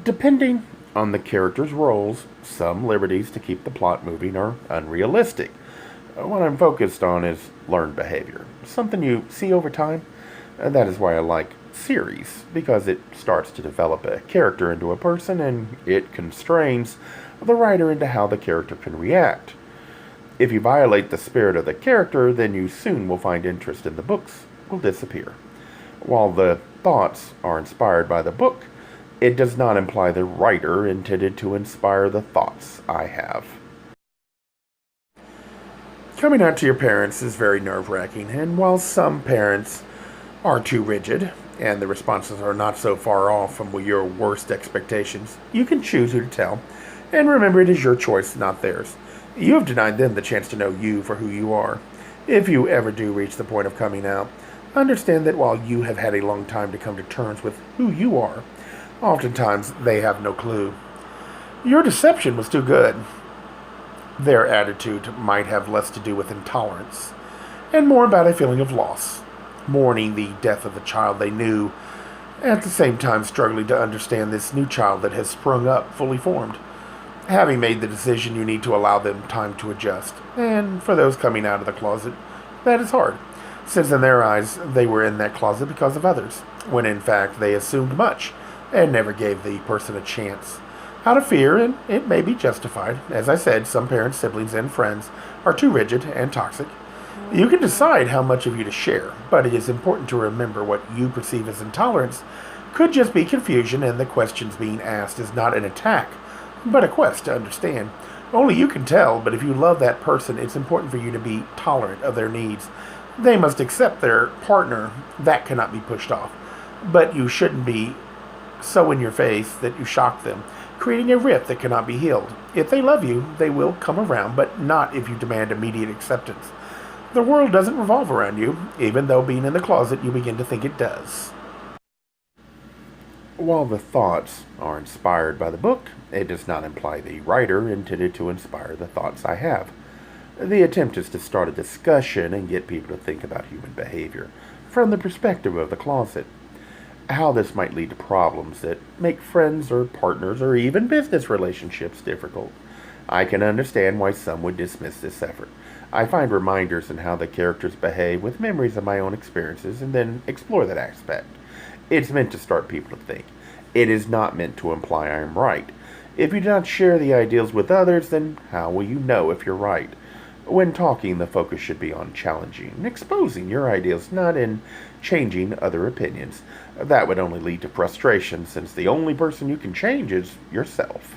Depending on the character's roles, some liberties to keep the plot moving are unrealistic. What I'm focused on is learned behavior, something you see over time. That is why I like series, because it starts to develop a character into a person and it constrains the writer into how the character can react. If you violate the spirit of the character, then you soon will find interest in the books will disappear. While the thoughts are inspired by the book, it does not imply the writer intended to inspire the thoughts I have. Coming out to your parents is very nerve wracking, and while some parents are too rigid and the responses are not so far off from your worst expectations, you can choose who to tell, and remember it is your choice, not theirs. You have denied them the chance to know you for who you are. If you ever do reach the point of coming out, understand that while you have had a long time to come to terms with who you are, oftentimes they have no clue. Your deception was too good. Their attitude might have less to do with intolerance and more about a feeling of loss, mourning the death of the child they knew, at the same time struggling to understand this new child that has sprung up fully formed. Having made the decision, you need to allow them time to adjust. And for those coming out of the closet, that is hard, since in their eyes they were in that closet because of others, when in fact they assumed much and never gave the person a chance. Out of fear, and it may be justified. As I said, some parents, siblings, and friends are too rigid and toxic. You can decide how much of you to share, but it is important to remember what you perceive as intolerance could just be confusion, and the questions being asked is not an attack, but a quest to understand. Only you can tell, but if you love that person, it's important for you to be tolerant of their needs. They must accept their partner. That cannot be pushed off. But you shouldn't be so in your face that you shock them, creating a rift that cannot be healed. If they love you, they will come around, but not if you demand immediate acceptance. The world doesn't revolve around you, even though being in the closet you begin to think it does. While the thoughts are inspired by the book, it does not imply the writer intended to inspire the thoughts I have. The attempt is to start a discussion and get people to think about human behavior from the perspective of the closet. How this might lead to problems that make friends or partners or even business relationships difficult. I can understand why some would dismiss this effort. I find reminders in how the characters behave with memories of my own experiences and then explore that aspect. It's meant to start people to think. It is not meant to imply I am right. If you do not share the ideals with others, then how will you know if you're right? When talking, the focus should be on challenging and exposing your ideals, not in changing other opinions. That would only lead to frustration, since the only person you can change is yourself.